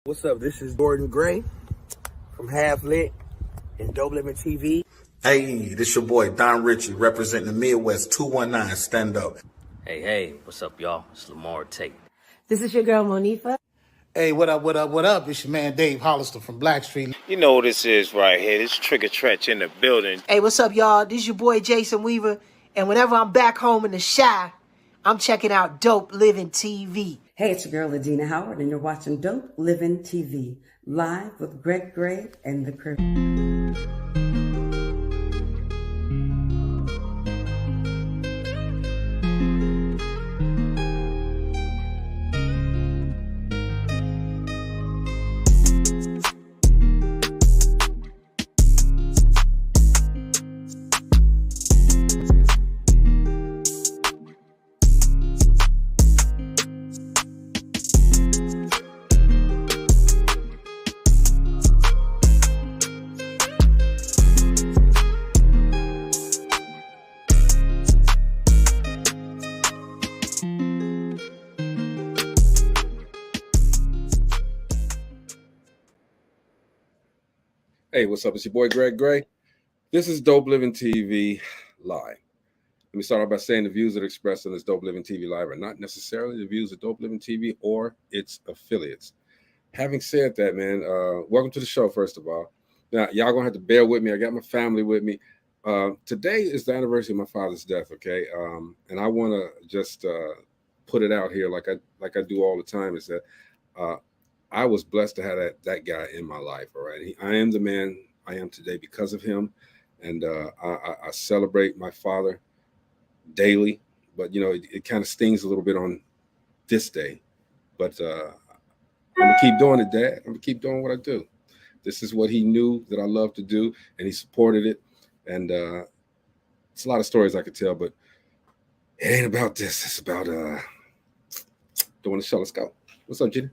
What's up? This is Gordon Gray from Half Lit and DopelivenTV. Hey, this your boy Don Ritchie representing the Midwest 219 Stand Up. Hey, what's up, y'all? It's Lamar Tate. This is your girl, Monifa. Hey, what up? It's your man Dave Hollister from Blackstreet. You know what this is right here. This Trigger Trench in the building. Hey, what's up, y'all? This is your boy Jason Weaver. And whenever I'm back home in the Chi, I'm checking out DopelivenTV. Hey, it's your girl, Adina Howard, and you're watching DopelivenTV, live with Greg Gray and the crew. Hey, what's up? It's your boy Greg Gray. This is DopelivenTV Live. Let me start off by saying the views that are expressed on this DopelivenTV Live are not necessarily the views of DopelivenTV or its affiliates. Having said that, man, welcome to the show, first of all. Now, y'all gonna have to bear with me. I got my family with me. Today is the anniversary of my father's death, okay? And I want to just put it out here like I do all the time, is that I was blessed to have that guy in my life. All right, I am the man I am today because of him, and I celebrate my father daily. But you know, it kind of stings a little bit on this day. But I'm gonna keep doing it, Dad. I'm gonna keep doing what I do. This is what he knew that I love to do, and he supported it. And it's a lot of stories I could tell, but it ain't about this. It's about doing the show. Let's go. What's up, Jenny?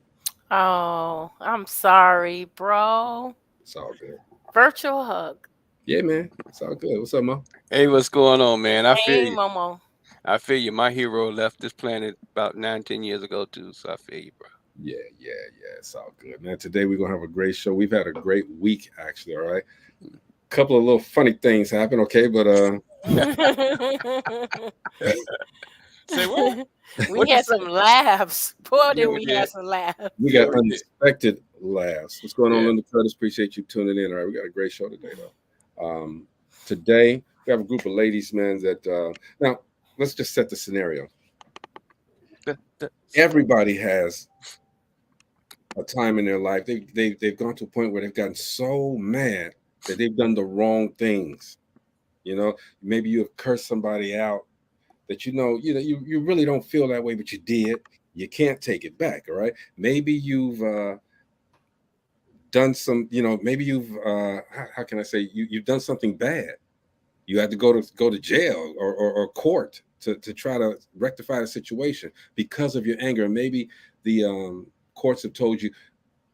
Oh, I'm sorry, bro. It's all good. Virtual hug. Yeah, man. It's all good. What's up, Mo? Hey, what's going on, man? I feel you. Momo. I feel you. My hero left this planet about 9-10 years ago, too. So I feel you, bro. Yeah. It's all good, man. Today we're going to have a great show. We've had a great week, actually, all right? A couple of little funny things happen, okay? But Say what? We had some laughs. Boy, did we have some laughs. We got unexpected laughs. What's going on, Linda Curtis? Appreciate you tuning in. All right, we got a great show today, though. Today, we have a group of ladies, man, that now, let's just set the scenario. Everybody has a time in their life. They've gone to a point where they've gotten so mad that they've done the wrong things. You know, maybe you have cursed somebody out that you really don't feel that way, but you did. You can't take it back, all right? Maybe you've done some, maybe you've how can I say, you've done something bad. You had to go to jail or court to try to rectify the situation because of your anger. Maybe the courts have told you,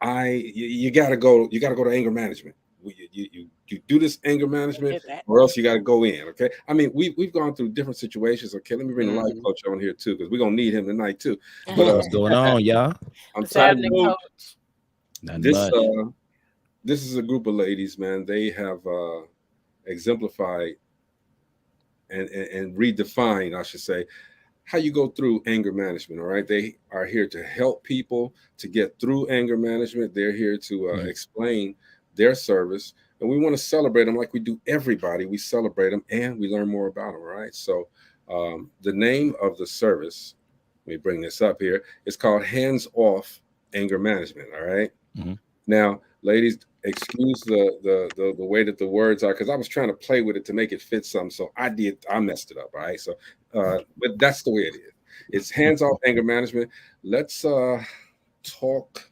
you gotta go to anger management. You do this anger management, or else you got to go in. Okay, I mean we've gone through different situations. Okay, let me bring the life coach on here too, because we're gonna need him tonight too. But what's going on, y'all? I'm tired of this is a group of ladies, man. They have exemplified and redefined, I should say, how you go through anger management. All right, they are here to help people to get through anger management. They're here to explain their service, and we want to celebrate them like we do everybody. We celebrate them and we learn more about them. All right, so the name of the service, let me bring this up here, it's called Hands Off Anger Management. All right. Now, ladies, excuse the way that the words are, because I was trying to play with it to make it fit something, so I messed it up. All right, so but that's the way it is. It's Hands Off Anger Management. Let's talk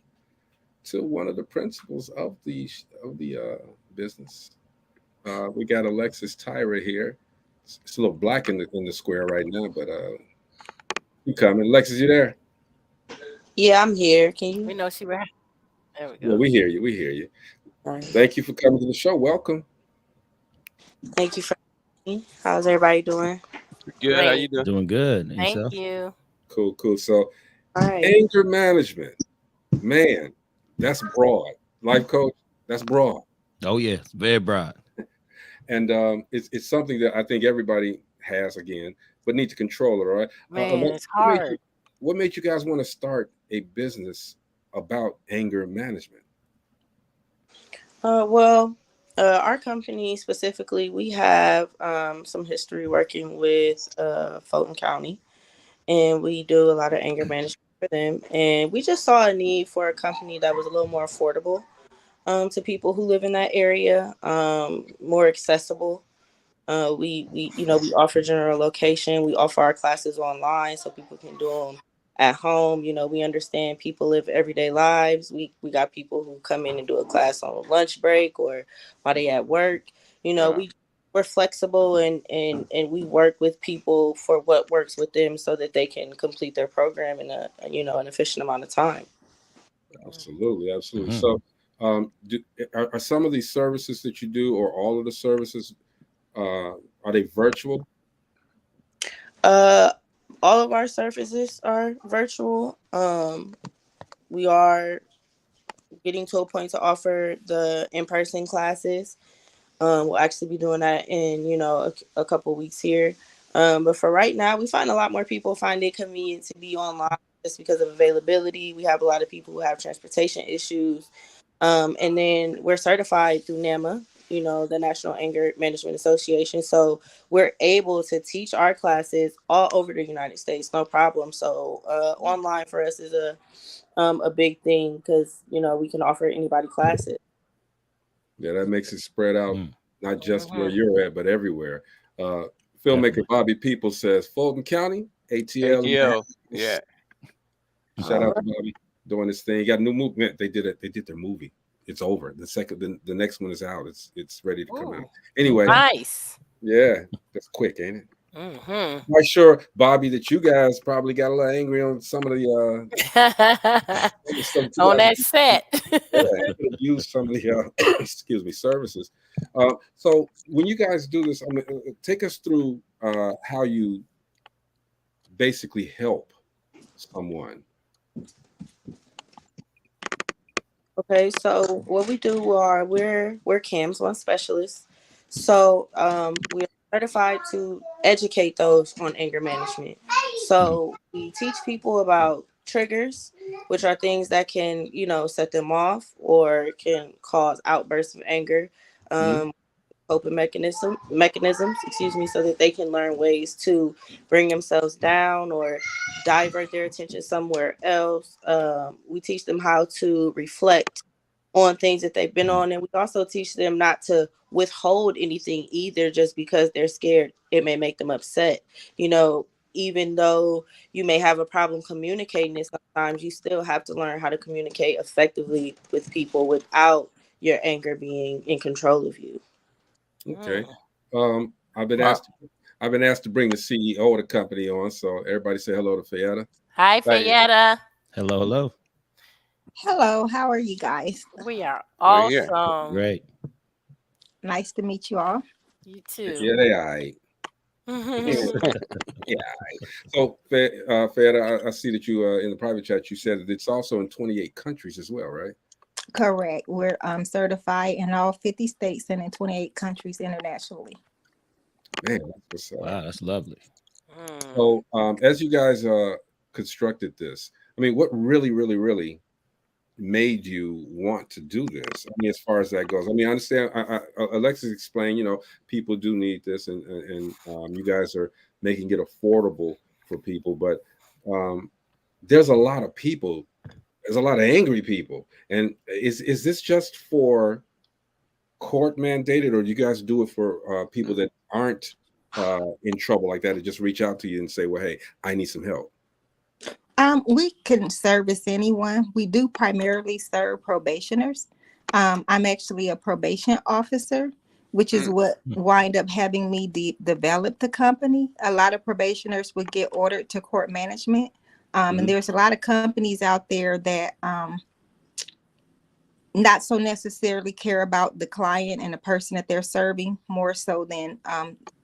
to one of the principals of the business. We got Alexis Tyra here. It's a little black in the square right now, but you coming? Alexis, you there? Yeah, I'm here. Can you? We know she right. There we go. Yeah, we hear you. We hear you. Right. Thank you for coming to the show. Welcome. Thank you for me. How's everybody doing? Good. How you doing? Doing good. And Thank yourself? you. Cool. So, All right. anger management, man. That's broad. Life coach, that's broad. Oh yeah, it's very broad. And it's something that I think everybody has again, but need to control it. All right, Man, it's what made hard. what made you guys want to start a business about anger management? Well, our company specifically, we have some history working with Fulton County, and we do a lot of anger management for them. And we just saw a need for a company that was a little more affordable to people who live in that area, more accessible. We offer general location. We offer our classes online so people can do them at home. We understand people live everyday lives. We got people who come in and do a class on lunch break or while they at work. We're flexible and we work with people for what works with them so that they can complete their program in an efficient amount of time. Absolutely, absolutely. So, are some of these services that you do, or all of the services, are they virtual? All of our services are virtual. We are getting to a point to offer the in-person classes. We'll actually be doing that in, a couple weeks here. But for right now, we find a lot more people find it convenient to be online just because of availability. We have a lot of people who have transportation issues. And then we're certified through NAMA, the National Anger Management Association. So we're able to teach our classes all over the United States, no problem. So online for us is a big thing because, we can offer anybody classes. Yeah, that makes it spread out, not just where you're at, but everywhere. Filmmaker Bobby People says, Fulton County, ATL. Yeah. Shout out to Bobby doing this thing. Got a new movement. They did it. They did their movie. It's over. The next one is out. It's ready to come out. Anyway. Nice. Yeah, that's quick, ain't it? Mm-hmm. Quite sure, Bobby, that you guys probably got a little angry on some of the on that set. use some of the services. So when you guys do this, take us through how you basically help someone. Okay, so what we do are we're CAMS 1 specialists. So we're certified to educate those on anger management. So we teach people about triggers, which are things that can, set them off or can cause outbursts of anger. Coping mechanisms, so that they can learn ways to bring themselves down or divert their attention somewhere else. We teach them how to reflect on things that they've been on, and we also teach them not to withhold anything either just because they're scared it may make them upset. Even though you may have a problem communicating it, sometimes you still have to learn how to communicate effectively with people without your anger being in control of you. Okay. I've been asked to bring the CEO of the company on, so everybody say hello to Fayetta. Hi, Fayetta. Hello. Hello, how are you guys? We are awesome. Great. Nice to meet you all. You too. Yeah, they all right. Yeah. So, Fayetta, I see that you in the private chat, you said that it's also in 28 countries as well, right? Correct. We're certified in all 50 states and in 28 countries internationally. Man, that's wow, that's lovely. So, as you guys constructed this, what really made you want to do this? As far as that goes, I understand. Alexis explained, people do need this, and you guys are making it affordable for people. But there's a lot of people. There's a lot of angry people. And is this just for court mandated, or do you guys do it for people that aren't in trouble like that, to just reach out to you and say, well, hey, I need some help? We can service anyone. We do primarily serve probationers. I'm actually a probation officer, which is what wind up having me develop the company. A lot of probationers would get ordered to court management. And there's a lot of companies out there that not so necessarily care about the client and the person that they're serving, more so than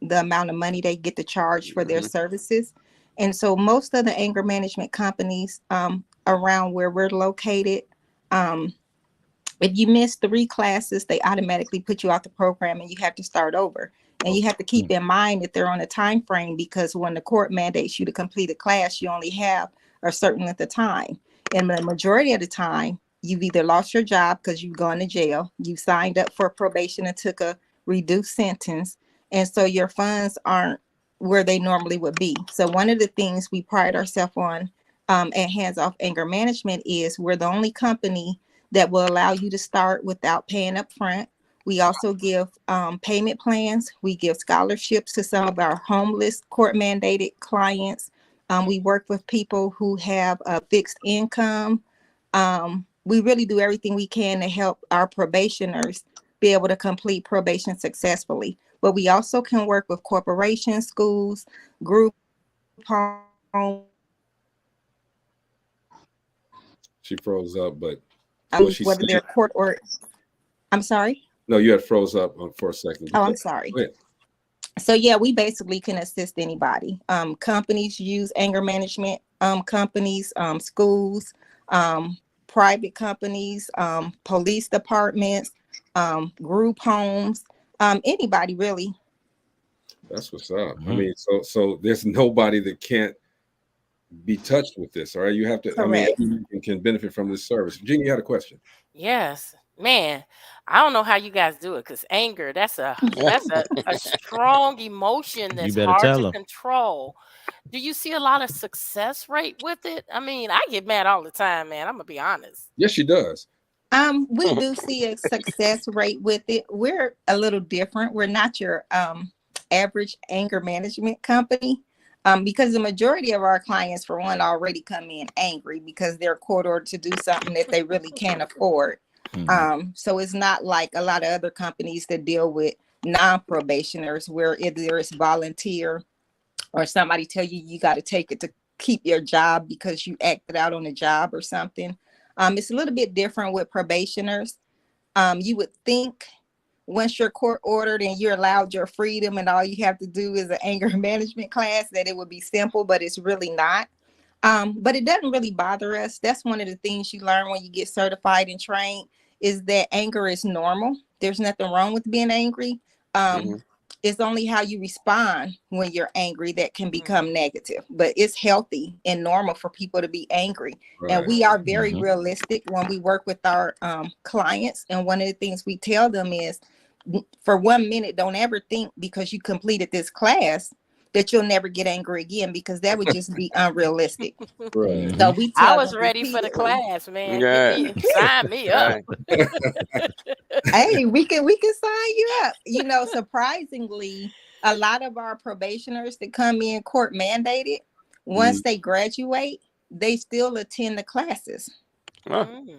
the amount of money they get to charge for their services. And so most of the anger management companies around where we're located If you miss 3 classes, they automatically put you out the program and you have to start over. And you have to keep in mind that they're on a time frame, because when the court mandates you to complete a class, you only have a certain length of time. And the majority of the time, you've either lost your job because you've gone to jail, you signed up for probation and took a reduced sentence, and so your funds aren't where they normally would be. So one of the things we pride ourselves on at Hands Off Anger Management is we're the only company that will allow you to start without paying up front. We also give payment plans. We give scholarships to some of our homeless court mandated clients. We work with people who have a fixed income. We really do everything we can to help our probationers be able to complete probation successfully. But we also can work with corporations, schools, group homes. She froze up, but what she whether said, they're court or, I'm sorry? no, you had froze up for a second. Oh, I'm sorry. So yeah, we basically can assist anybody. Companies use anger management, companies, schools, private companies, police departments, group homes, anybody really. That's what's up. I mean, so there's nobody that can't be touched with this. All right, you have to. Correct. I mean, you can benefit from this service. Virginia, you had a question. Yes, man. I don't know how you guys do it, because anger, that's a strong emotion that's better hard tell to 'em. control. Do you see a lot of success rate with it? I mean, I get mad all the time, man. I'm gonna be honest. Yes, she does. We do see a success rate with it. We're a little different. We're not your average anger management company, because the majority of our clients, for one, already come in angry because they're court ordered to do something that they really can't afford. So it's not like a lot of other companies that deal with non-probationers, where either it's volunteer or somebody tell you you got to take it to keep your job because you acted out on the job or something. It's a little bit different with probationers. You would think once you're court ordered and you're allowed your freedom and all you have to do is an anger management class, that it would be simple, but it's really not. But it doesn't really bother us. That's one of the things you learn when you get certified and trained, is that anger is normal. There's nothing wrong with being angry. It's only how you respond when you're angry that can become negative, but it's healthy and normal for people to be angry. Right. And we are very realistic when we work with our clients. And one of the things we tell them is, for 1 minute, don't ever think because you completed this class that you'll never get angry again, because that would just be unrealistic. Right. So we I tell was them ready for the repeatedly. class, man. Yeah. Sign me up. Hey, we can sign you up. You know, surprisingly, a lot of our probationers that come in court mandated, once they graduate, they still attend the classes.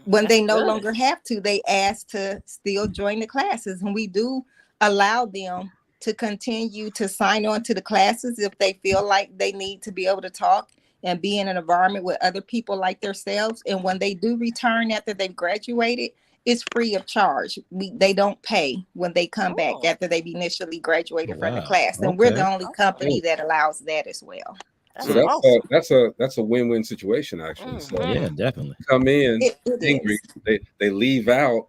When they no longer have to, they ask to still join the classes, and we do allow them to continue to sign on to the classes if they feel like they need to be able to talk and be in an environment with other people like themselves. And when they do return after they've graduated, it's free of charge. They don't pay when they come back after they've initially graduated from the class. And we're the only company that allows that as well. So that's a win-win situation, actually. So Yeah, definitely. Come in It angry, is. they leave out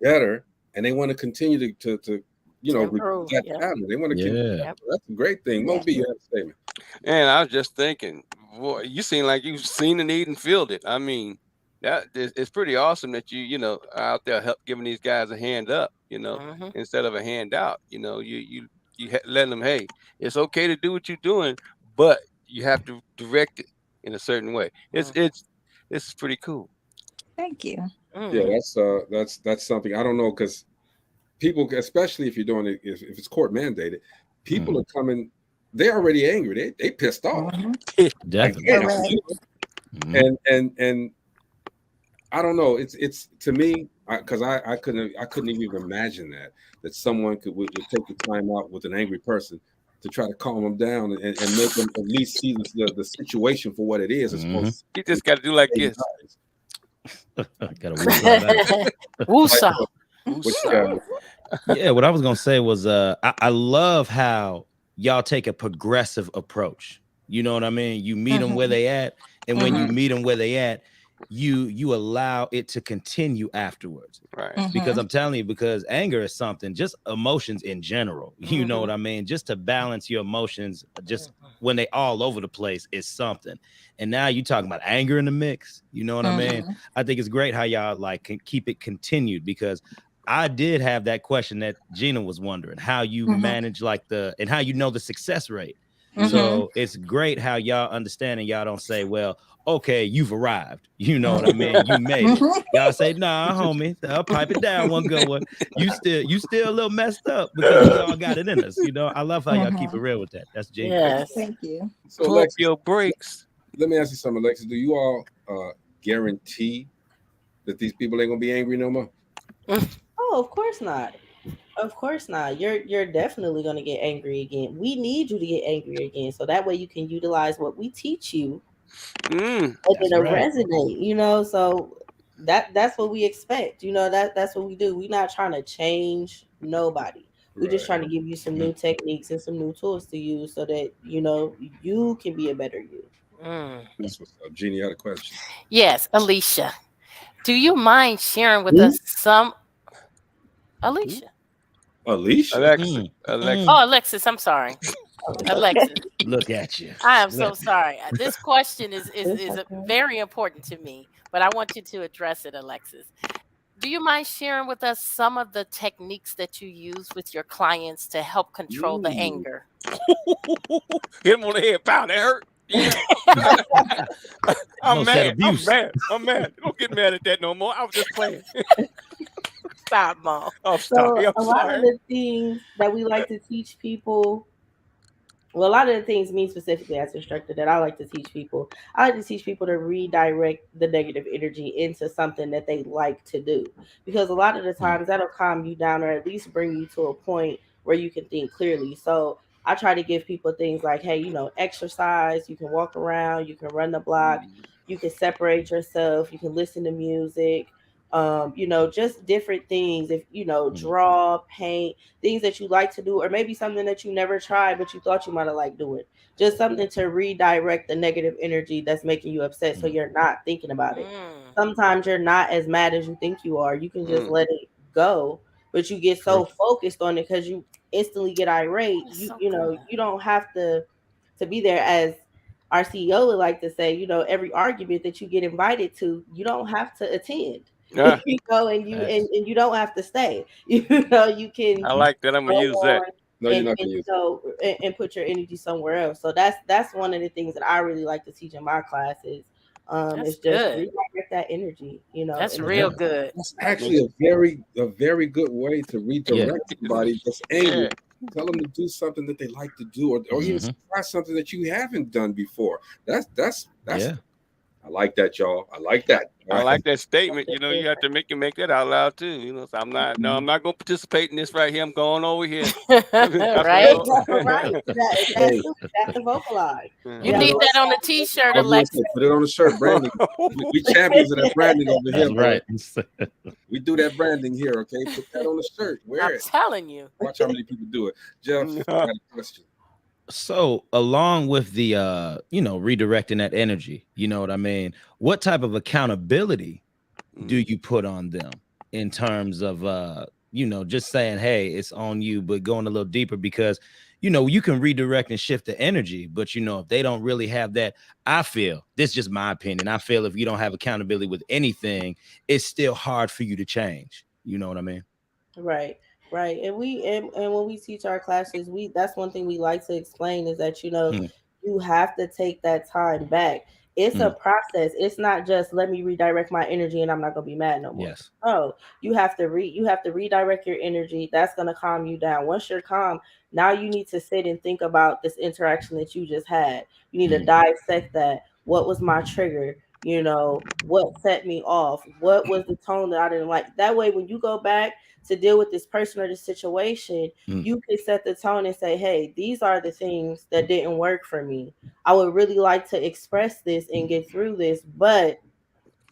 better, and they want to continue to improve, that pattern. They want to continue. Yeah. That's a great thing. Moby, you have a statement. And I was just thinking, boy, you seem like you've seen the need and filled it. I mean, it's pretty awesome that you are out there giving these guys a hand up, instead of a handout. You letting them, hey, it's okay to do what you're doing, but you have to direct it in a certain way. It's pretty cool. Thank you. Yeah, that's something. I don't know, because people, especially if you're doing it, if it's court mandated, people are coming. They're already angry. They pissed off. Definitely. And I don't know. It's to me, because I couldn't even imagine that someone would take the time out with an angry person to try to calm them down and make them at least see the situation for what it is. As opposed You just got to do like this. Woosah. Yeah, what I was gonna say was I love how y'all take a progressive approach. You know what I mean? You meet them where they at, and when you meet them where they at, you allow it to continue afterwards. Right. Because I'm telling you, because anger is something, just emotions in general, you know what I mean? Just to balance your emotions, just when they all over the place is something. And now you talking about anger in the mix, you know what I mean? I think it's great how y'all like can keep it continued, because I did have that question that Gina was wondering, how you manage like and how you know the success rate. So it's great how y'all understand and y'all don't say, well, okay, you've arrived. You know what I mean? You made it. Y'all say, nah, homie, I'll pipe it down one good one. You still a little messed up, because we all got it in us. You know, I love how y'all keep it real with that. That's genius. Yes. Thank you. So Pump Alexis, your brakes. let me ask you something, Alexis. Do you all guarantee that these people ain't gonna be angry no more? Oh, of course not. Of course not. You're definitely gonna get angry again. We need you to get angry again, so that way you can utilize what we teach you, and it'll resonate. You know, so that's what we expect. You know, that's what we do. We're not trying to change nobody. We're just trying to give you some new techniques and some new tools to use, so that you know you can be a better you. That's what's up. Jeannie, had a question. Yes, Alicia. Do you mind sharing with us some? Alicia. Alicia. Oh, Alexis. I'm sorry, Alexis. Look at you. I am so sorry. This question is very important to me, but I want you to address it, Alexis. Do you mind sharing with us some of the techniques that you use with your clients to help control the anger? Hit him on the head, pound. That hurt. Yeah. I'm mad. I'm mad. Don't get mad at that no more. I was just playing. Stop, Mom. Oh, So sorry. I'm a lot of sorry. the things that we like to teach people, well, a lot of the things, me specifically as instructor, that I like to teach people, I like to teach people to redirect the negative energy into something that they like to do. Because a lot of the times that'll calm you down, or at least bring you to a point where you can think clearly. So I try to give people things like, hey, you know, exercise, you can walk around, you can run the block, you can separate yourself, you can listen to music, you know, just different things. If you know, draw, paint, things that you like to do, or maybe something that you never tried but you thought you might have liked doing. Just something to redirect the negative energy that's making you upset, so you're not thinking about it. Sometimes you're not as mad as you think you are. You can just let it go, but you get so focused on it because you instantly get irate. You know, you don't have to be there. As our CEO would like to say, you know, every argument that you get invited to, you don't have to attend. You know, and you don't have to stay. You know, you can I like that. I'm go gonna use that. on No, you're and, not and gonna you use know and put your energy somewhere else. So that's one of the things that I really like to teach in my classes. That's Is just good. redirect that energy, you know. That's and real good. That's actually a very good way to redirect somebody that's angry. Tell them to do something that they like to do, or even try something that you haven't done before. That's I like that, y'all. I like that. I like that statement. You know, you have to make that out loud too. You know, so I'm not going to participate in this right here. I'm going over here. Right? Right. That's you have to vocalize. You need that on a t-shirt, I was gonna Alexis. say, put it on the shirt, branding. We champions of that branding over here, right. We do that branding here, okay? Put that on the shirt. Wear it. I'm telling you. Watch how many people do it. Jeff, I got a question. So along with the you know, redirecting that energy, you know what I mean, what type of accountability do you put on them in terms of you know, just saying, hey, it's on you, but going a little deeper? Because you know, you can redirect and shift the energy, but you know, if they don't really have that, I feel, this is just my opinion, I feel if you don't have accountability with anything, it's still hard for you to change. You know what I mean? Right. And when we teach our classes, that's one thing we like to explain, is that, you know, you have to take that time back. It's a process. It's not just let me redirect my energy and I'm not gonna be mad no more. Yes. Oh, you have to redirect your energy. That's gonna calm you down. Once you're calm, now you need to sit and think about this interaction that you just had. You need to dissect that. What was my trigger? You know, what set me off? What was the tone that I didn't like? That way, when you go back to deal with this person or this situation, you can set the tone and say, hey, these are the things that didn't work for me. I would really like to express this and get through this, but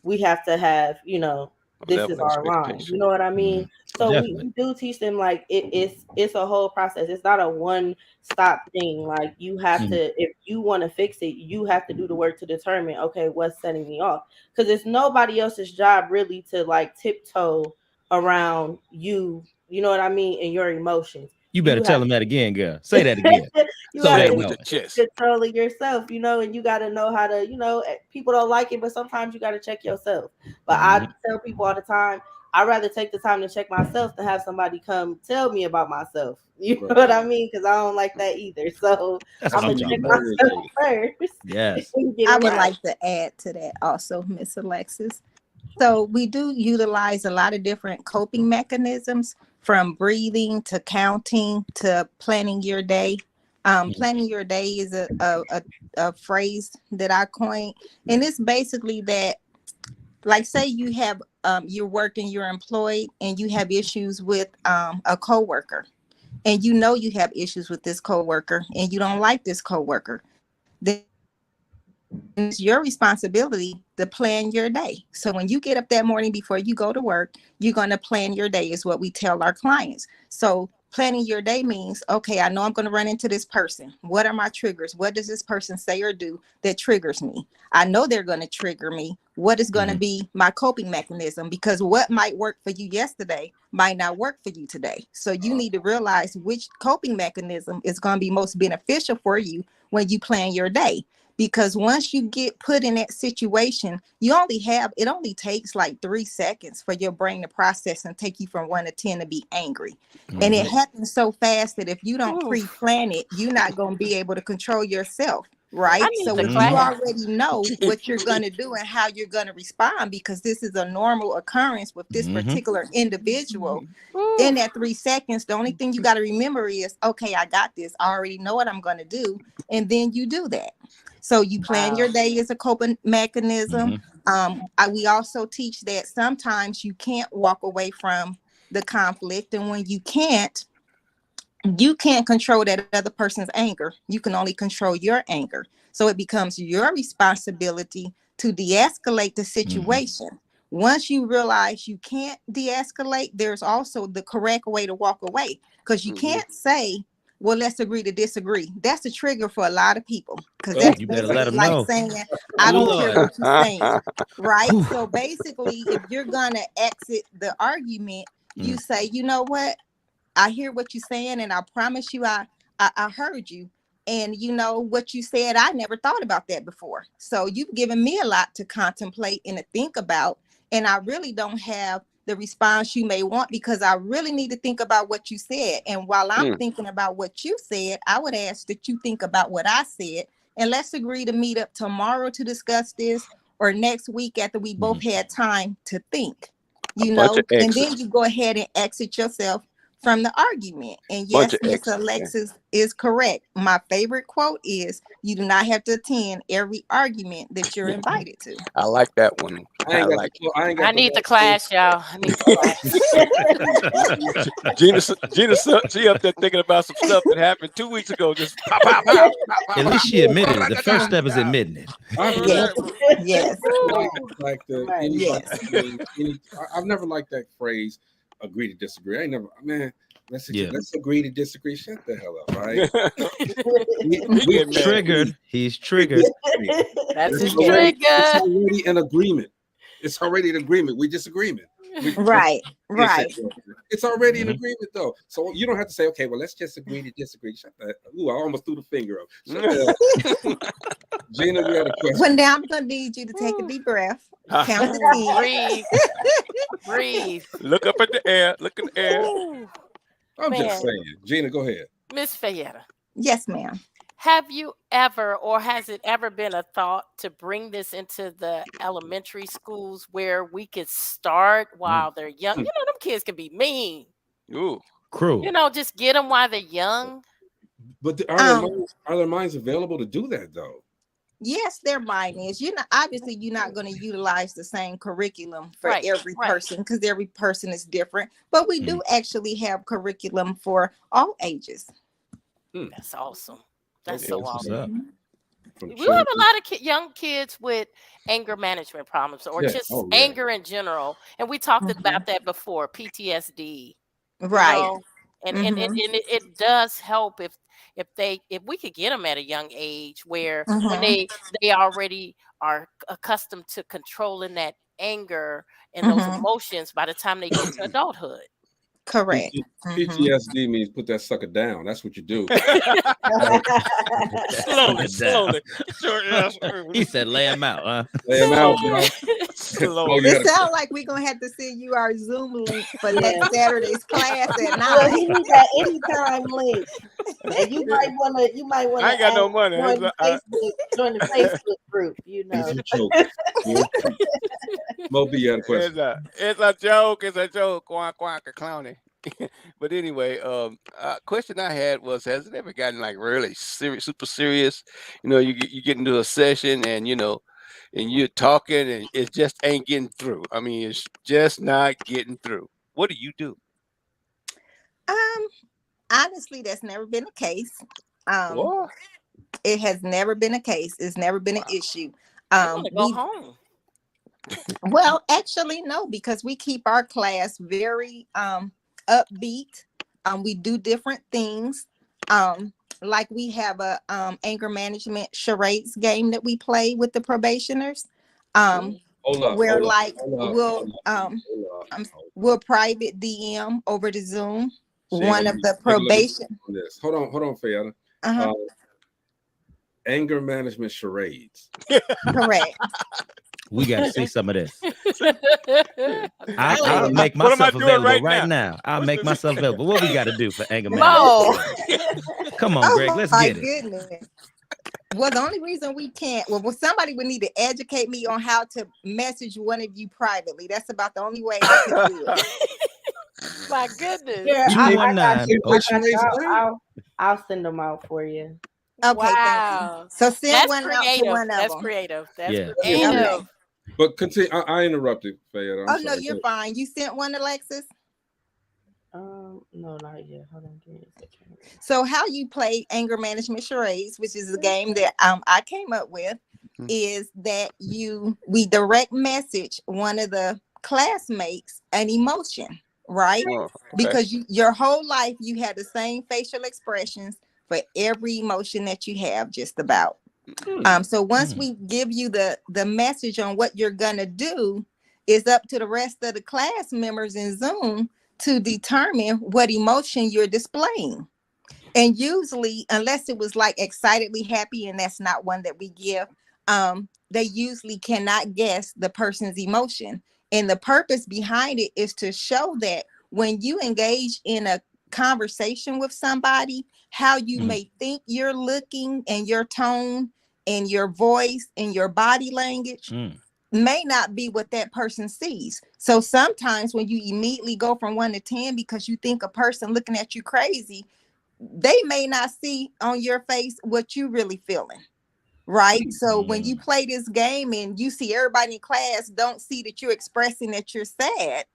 we have to have, you know, this is our line. You know what I mean? So we do teach them like it's a whole process. It's not a one stop thing. Like you have to, if you want to fix it, you have to do the work to determine, okay, what's setting me off. Because it's nobody else's job really to like tiptoe around you. You know what I mean? And your emotions. You better tell them that again, girl. Say that again. You so have they to know. controlling yourself, you know, and you got to know how to, you know, people don't like it, but sometimes you got to check yourself. But I tell people all the time, I'd rather take the time to check myself than have somebody come tell me about myself. You know what I mean? Because I don't like that either. So I'm going to check myself first. Yes. I would like to add to that also, Miss Alexis. So we do utilize a lot of different coping mechanisms, from breathing to counting to planning your day. Planning your day is a phrase that I coined, and it's basically that, like, say you have you're working, you're employed, and you have issues with a coworker, and you know you have issues with this coworker, and you don't like this coworker. Then it's your responsibility to plan your day. So when you get up that morning before you go to work, you're going to plan your day, is what we tell our clients. So planning your day means, okay, I know I'm going to run into this person. What are my triggers? What does this person say or do that triggers me? I know they're going to trigger me. What is going to be my coping mechanism? Because what might work for you yesterday might not work for you today. So you need to realize which coping mechanism is going to be most beneficial for you when you plan your day. Because once you get put in that situation, it only takes like 3 seconds for your brain to process and take you from 1 to 10 to be angry. And it happens so fast that if you don't pre-plan it, you're not going to be able to control yourself. Right. So if you already know what you're going to do and how you're going to respond, because this is a normal occurrence with this particular individual, in that 3 seconds, the only thing you got to remember is, okay, I got this. I already know what I'm going to do. And then you do that. So you plan your day as a coping mechanism. We also teach that sometimes you can't walk away from the conflict. And when you can't control that other person's anger. You can only control your anger. So it becomes your responsibility to de-escalate the situation. Once you realize you can't de-escalate, there's also the correct way to walk away. Because you can't say, well, let's agree to disagree. That's a trigger for a lot of people. Because that's you better let them like know. saying, I don't care what you're saying. Right? So basically, if you're going to exit the argument, you say, you know what? I hear what you're saying, and I promise you I heard you. And you know what you said, I never thought about that before. So you've given me a lot to contemplate and to think about. And I really don't have the response you may want, because I really need to think about what you said. And while I'm thinking about what you said, I would ask that you think about what I said. And let's agree to meet up tomorrow to discuss this, or next week after we both had time to think, you know, and then you go ahead and exit yourself from the argument. And yes, Miss Alexis is correct. My favorite quote is, you do not have to attend every argument that you're invited to. I like that one. I need the class, y'all. I need the class. Gina, she up there thinking about some stuff that happened 2 weeks ago. Just pop, pop, pop, pop, pop. At least she admitted it. The first step is admitting it. I've never liked that phrase, agree to disagree. I ain't never, man. Let's agree to disagree. Shut the hell up, right? He's triggered. He's triggered. That's his trigger. It's already an agreement. It's already an agreement. We disagreement. Right. It's already an agreement, though. So you don't have to say, okay, well, let's just agree to disagree. Shut that. Ooh, I almost threw the finger up. Gina, you had a question. Well, now I'm going to need you to take a deep breath. Count to 10. Breathe. Look up at the air. Look in the air. I'm just saying. Gina, go ahead. Miss Fayetta. Yes, ma'am. Have you ever, or has it ever been a thought to bring this into the elementary schools where we could start while they're young? You know, them kids can be mean. Ooh, cruel. You know, just get them while they're young. But are there minds available to do that, though? Yes, their mind is. Obviously, you're not going to utilize the same curriculum for every person, because every person is different. But we do actually have curriculum for all ages. That's awesome. That's so awesome. We have children. a lot of young kids with anger management problems or Yeah. just Oh, yeah. anger in general. And we talked about that before, PTSD. Right. You know, and it does help if we could get them at a young age where when they already are accustomed to controlling that anger and those emotions by the time they get to adulthood. Correct. PTSD means put that sucker down. That's what you do. slowly. He said, "Lay him out, huh?" Lay him out, bro. It sounds like we're gonna have to send you our Zoom link for next Saturday's class at 9. Well, he needs that anytime link. And you might wanna I ain't got no money. Join the Facebook group, you know. He's a joke. Moby, you had a question. It's a joke. It's a joke. Quack, quack, a clowny. But anyway, question I had was, has it ever gotten like really serious, super serious? You know, you get into a session and, you know, and you're talking and it just ain't getting through. I mean, it's just not getting through. What do you do? Honestly, that's never been a case. What? It has never been a case. It's never been an issue. Go home. Well, actually, no, because we keep our class very upbeat. We do different things. Like we have a anger management charades game that we play with the probationers. We'll private DM over to Zoom. One of the probation. Hold on, Fayetta. Anger management charades. Correct. We got to see some of this. I'll make myself available right now. I'll make myself available. What we got to do for anger management? Come on, Greg. Let's get it. Goodness. Well, the only reason we can't, well, somebody would need to educate me on how to message one of you privately. That's about the only way I can do it. My goodness. Yeah, I got you. I'll send them out for you. Okay, wow. Thank you. So send That's one creative. out to one of That's them. creative. That's Yeah. creative. Okay. But continue. I interrupted, Fayetta. Oh, no, you're fine. You sent one, Alexis? No, not yet. Hold on, give me a second. So how you play anger management charades, which is a game that I came up with, is that we direct message one of the classmates an emotion, right? Because your whole life you had the same facial expressions for every emotion that you have, just about. So once we give you the message on what you're gonna do, it's up to the rest of the class members in Zoom to determine what emotion you're displaying. And usually, unless it was like excitedly happy, and that's not one that we give, they usually cannot guess the person's emotion. And the purpose behind it is to show that when you engage in a conversation with somebody, how you may think you're looking and your tone and your voice and your body language may not be what that person sees. So sometimes when you immediately go from 1 to 10 because you think a person looking at you crazy, they may not see on your face what you really feeling. Right. So when you play this game and you see everybody in class don't see that you're expressing that you're sad,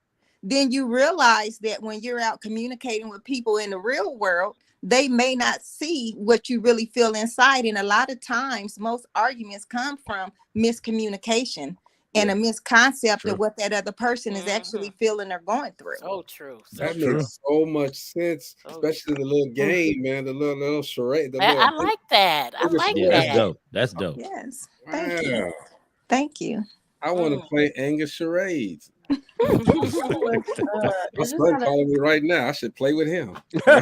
then you realize that when you're out communicating with people in the real world, they may not see what you really feel inside. And a lot of times, most arguments come from miscommunication and a misconcept of what that other person is actually feeling or going through. So true. That makes so much sense, especially the little game, man, the little charade. I like that. I like that. That's dope. That's dope. Yes. Thank you. Thank you. I want to play anger charades. My son calling me right now. I should play with him. I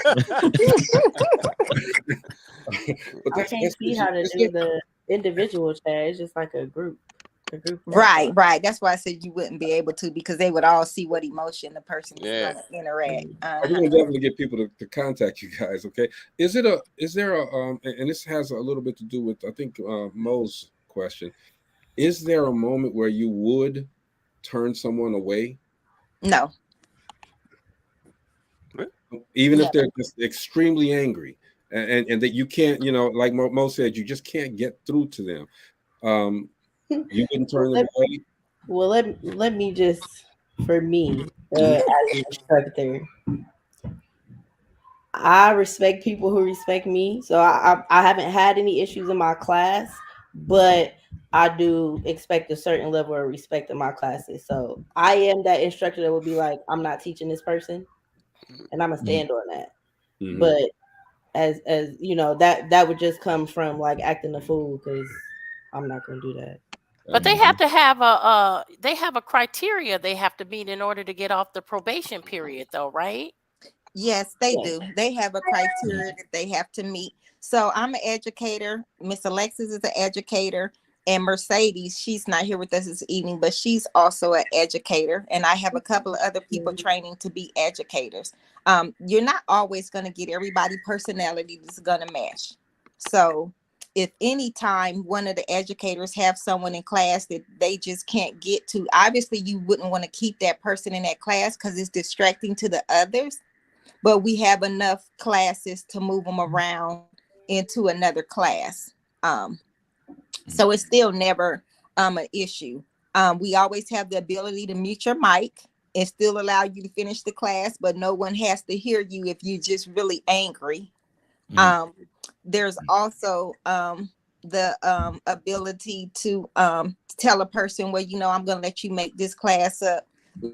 can't see how to do the individual chat. It's just like a group. Right. That's why I said you wouldn't be able to, because they would all see what emotion the person is going to interact. We're going to definitely get people to contact you guys. Okay. Is there a and this has a little bit to do with, I think, Mo's question. Is there a moment where you would turn someone away? No. Even if they're just extremely angry and that you can't, like Mo said, you just can't get through to them. You wouldn't turn them away? Well, let me just, for me, as an instructor, I respect people who respect me. So I haven't had any issues in my class but I do expect a certain level of respect in my classes. So I am that instructor that would be like, I'm not teaching this person, and I'm gonna stand on that. But as you know, that would just come from like acting a fool, because I'm not gonna do that. But they have to have a criteria they have to meet in order to get off the probation period, though, right? Yes, they do. They have a criteria that they have to meet. So I'm an educator. Miss Alexis is an educator. And Mercedes, she's not here with us this evening, but she's also an educator. And I have a couple of other people training to be educators. You're not always going to get everybody personality that's going to match. So if any time one of the educators have someone in class that they just can't get to, obviously you wouldn't want to keep that person in that class because it's distracting to the others. But we have enough classes to move them around into another class. So it's still never an issue. We always have the ability to mute your mic and still allow you to finish the class, but no one has to hear you if you're just really angry. There's also the ability to tell a person, well, I'm going to let you make this class up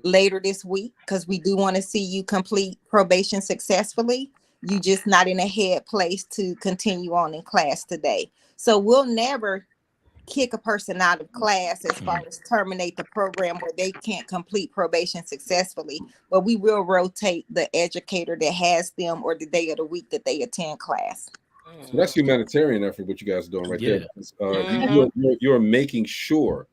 later this week because we do want to see you complete probation successfully. You just not in a head place to continue on in class today. So we'll never kick a person out of class as far as terminate the program where they can't complete probation successfully, but we will rotate the educator that has them or the day of the week that they attend class. So that's humanitarian effort, what you guys are doing right there. You're making sure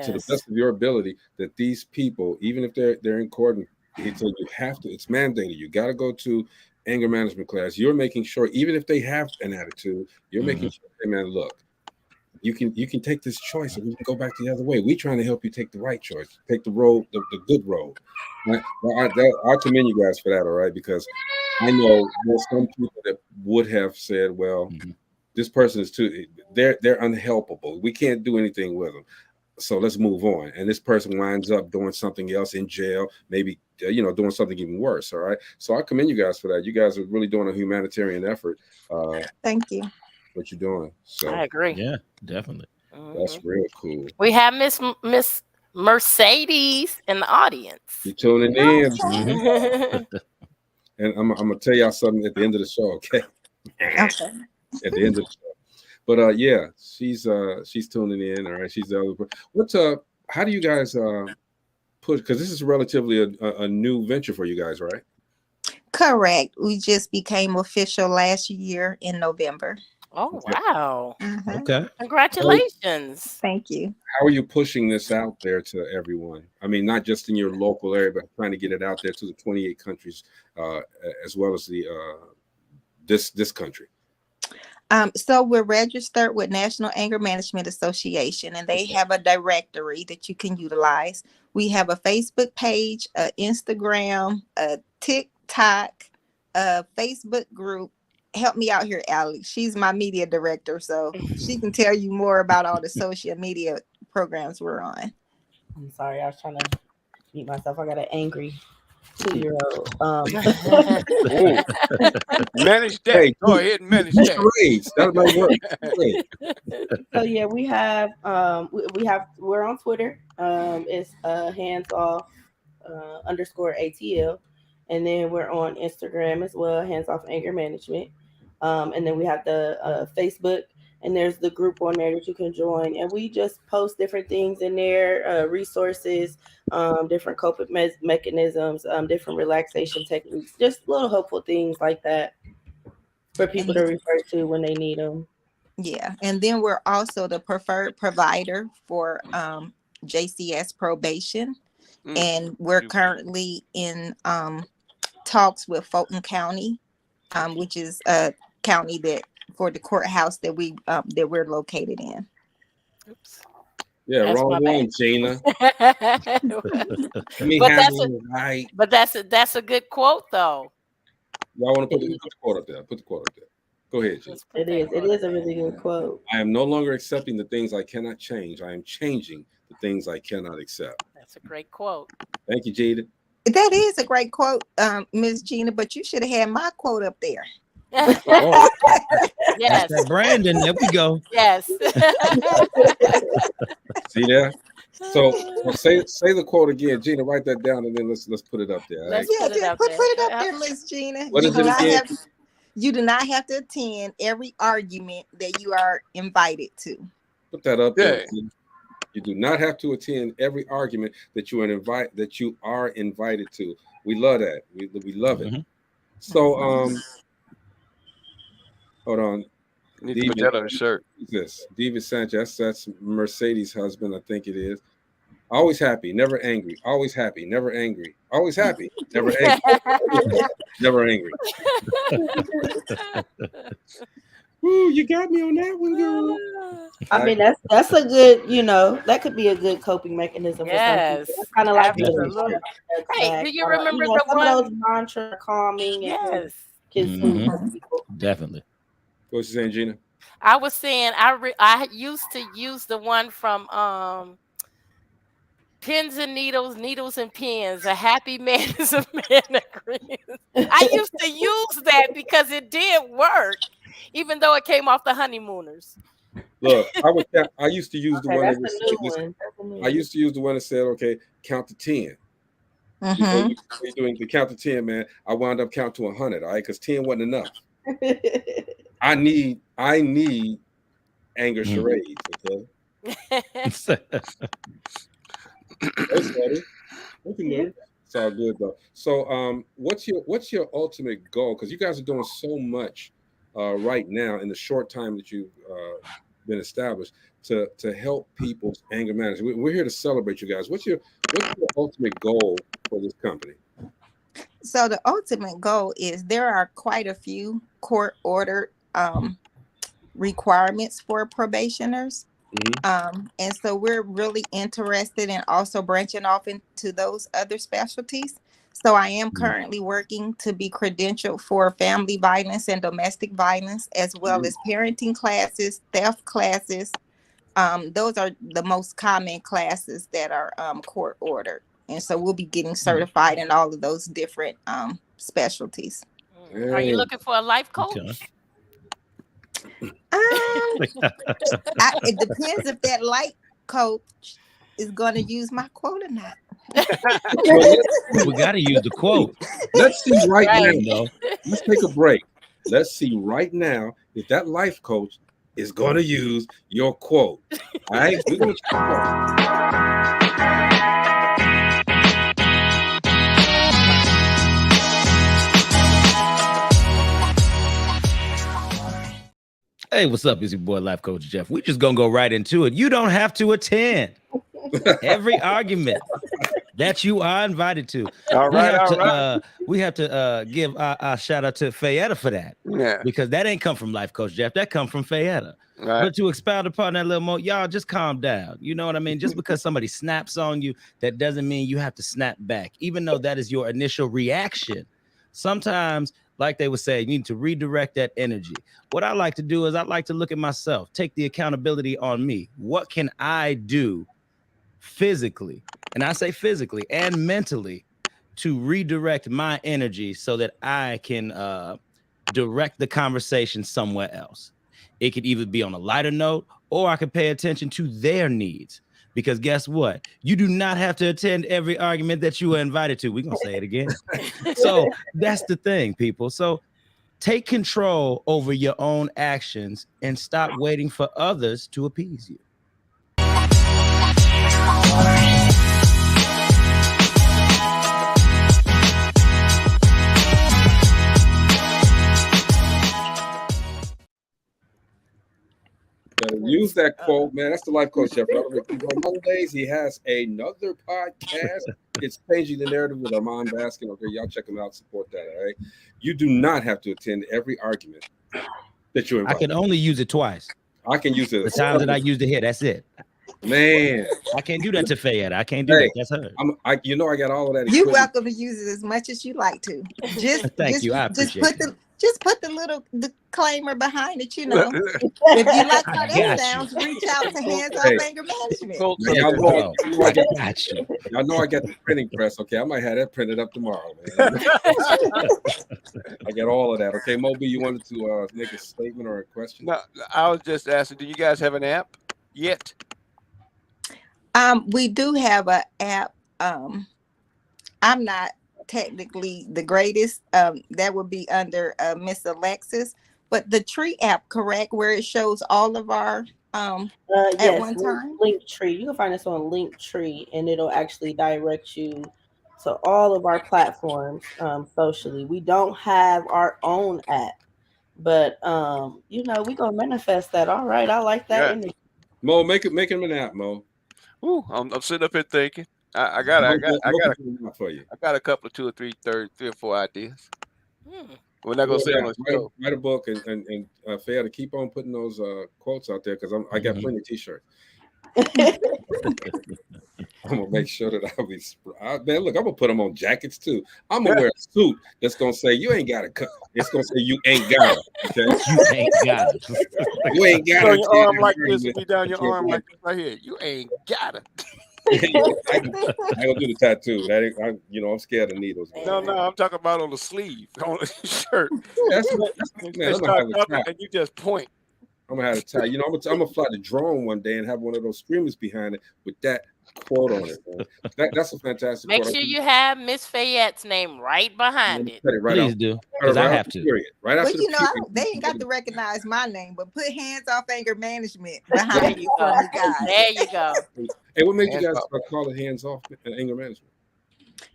to the best of your ability that these people, even if they're in court, so you have to, it's mandated. You got to go to anger management class. You're making sure, even if they have an attitude, you're making sure, hey man, look, you can take this choice and we can go back the other way. We're trying to help you take the right choice, take the road, the good road. Right? I commend you guys for that, all right? Because I know there's some people that would have said, well, this person is they're unhelpable. We can't do anything with them. So let's move on. And this person winds up doing something else in jail, maybe, doing something even worse. All right. So I commend you guys for that. You guys are really doing a humanitarian effort. Thank you. What you're doing. So I agree. Yeah, definitely. That's real cool. We have Miss Mercedes in the audience. You're tuning in. And I'm gonna tell y'all something at the end of the show, okay? At the end of the show. But yeah, she's tuning in. All right, she's the other. How do you guys push? Because this is relatively a new venture for you guys, right? Correct. We just became official last year in November. Oh wow! Okay, congratulations. Thank you. How are you pushing this out there to everyone? I mean, not just in your local area, but trying to get it out there to the 28 countries, as well as the this country. So we're registered with National Anger Management Association, and they have a directory that you can utilize. We have a Facebook page, a Instagram, a TikTok, a Facebook group. Help me out here, Alex. She's my media director, so she can tell you more about all the social media programs we're on. I'm sorry, I was trying to mute myself. I got an angry 2-year-old. Manage that. Hey, go ahead and manage that. That might work. So yeah, we have we're on Twitter. It's hands off _ATL, and then we're on Instagram as well, hands off anger management. And then we have the Facebook, and there's the group on there that you can join, and we just post different things in there, resources, different coping mechanisms, different relaxation techniques, just little helpful things like that for people to refer to when they need them. Yeah, and then we're also the preferred provider for JCS probation, and we're currently in talks with Fulton County, which is a county that for the courthouse that we're located in. Oops. Yeah, That's wrong one, Gina. But that's a good quote, though. Y'all want to put the quote up there? Put the quote up there. Go ahead, Gina. It is a really good quote. I am no longer accepting the things I cannot change. I am changing the things I cannot accept. That's a great quote. Thank you, Gina. That is a great quote, Ms. Gina, but you should have had my quote up there. Oh, Yes. that's that Brandon. There we go. Yes. See there? So say the quote again, Gina. Write that down, and then let's put it up there. All right? Let's put it up put there. it up there, Miss Gina. What is it again? You do not have to attend every argument that you are invited to. Put that up there. Yeah. You do not have to attend every argument that you are invited to. We love that. We love it. So hold on. You need to put that on a shirt. This David Sanchez, that's Mercedes' husband, I think it is. Always happy, never angry. Always happy, never angry. Always happy, never angry. Never angry. Ooh, you got me on that one, girl. I mean, that's a good, that could be a good coping mechanism. Yes. It's kind of like Hey, do you remember the some one? of those mantra calming? Yes. Definitely. What's you saying, Gina? I was saying I used to use the one from Pins and Needles and Pins. A happy man is a man that grins. I used to use that because it did work, even though it came off the Honeymooners. Look, I used to use the one that I used to use the one that said, okay, count to 10. Before you're doing the count to 10, man, I wound up count to 100, all right? Because 10 wasn't enough. I need anger charades, okay? It's all good though. So what's your ultimate goal? Because you guys are doing so much right now in the short time that you've been established to help people's anger management. We're here to celebrate you guys. What's your ultimate goal for this company? So the ultimate goal is there are quite a few court-ordered requirements for probationers. And so we're really interested in also branching off into those other specialties. So I am currently working to be credentialed for family violence and domestic violence, as well as parenting classes, theft classes. Those are the most common classes that are court ordered. And so we'll be getting certified in all of those different specialties. Are you looking for a life coach? It depends if that life coach is going to use my quote or not. We got to use the quote. Let's see right now. Let's take a break. Let's see right now if that life coach is going to use your quote. All right, we're going to check. Hey, what's up? It's your boy, Life Coach Jeff. We just gonna go right into it. You don't have to attend every argument that you are invited to. All right. We have to give our shout out to Fayetta for that. Yeah. Because that ain't come from Life Coach Jeff. That come from Fayetta. Right. But to expound upon that a little more, y'all just calm down. You know what I mean? Just because somebody snaps on you, that doesn't mean you have to snap back, even though that is your initial reaction. Sometimes, like they would say, you need to redirect that energy. What I like to do is I like to look at myself, take the accountability on me. What can I do physically, and I say physically and mentally, to redirect my energy so that I can direct the conversation somewhere else? It could either be on a lighter note, or I could pay attention to their needs. Because guess what? You do not have to attend every argument that you are invited to. We're going to say it again. So that's the thing, people. So take control over your own actions and stop waiting for others to appease you. Use that quote, man. That's the life coach, Jeff. Mondays, he has another podcast. It's Changing the Narrative with Armand Baskin. Okay, y'all check him out. Support that, all right? You do not have to attend every argument that you're invited. I can only use it twice. I can use it. The time that I used it here, that's it. Man, I can't do that to Fayette. I can't do that. That's her. I got all of that. You're welcome to use it as much as you like to. Just Thank you. I appreciate it. Just put the disclaimer behind it, you know. If you like how that Got sounds, you. reach out to Hands Off Hey. Anger Management. Now, There y'all you know, go. y'all know I I got, got you. y'all know I got the printing press. Okay, I might have that printed up tomorrow, man. I got all of that. Okay, Moby, you wanted to make a statement or a question? No, I was just asking, do you guys have an app yet? We do have an app. I'm not technically the greatest. That would be under Miss Alexis, but the Tree app, correct, where it shows all of our at Yes, one time. Linktree. You can find us on Linktree, and it'll actually direct you to all of our platforms socially. We don't have our own app, but you know, we're gonna manifest that. All right, I like that Yeah. energy. Mo, make him an app, Mo. Ooh, I'm sitting up here thinking. I got for you. I got a couple of 2 or 3 or 4 ideas. We're not gonna say on the show. Write a book and Fayetta, keep on putting those quotes out there because I got plenty of t-shirts. I'm gonna make sure that I'll be. Man, look, I'm gonna put them on jackets too. I'm gonna wear a suit that's gonna say you ain't got it. It's gonna say you ain't got it. Okay, you ain't got it. You ain't got So it. your arm like this and be down your arm like this right here. You ain't got it. I gonna do the tattoo. That ain't, I'm scared of needles. No, I'm talking about on the sleeve, on the shirt. That's They start talking and you just point. I'm gonna have a tie. I'm gonna fly the drone one day and have one of those screamers behind it with that quote on it. That's a fantastic Make quote. sure you have Miss Fayette's name right behind it. Please do, because I have to. Right Well, after you know, they ain't got to recognize my name, but put Hands Off Anger Management behind There it you for go. me, guys. There you go. Hey, what made you guys call it Hands Off Anger Management?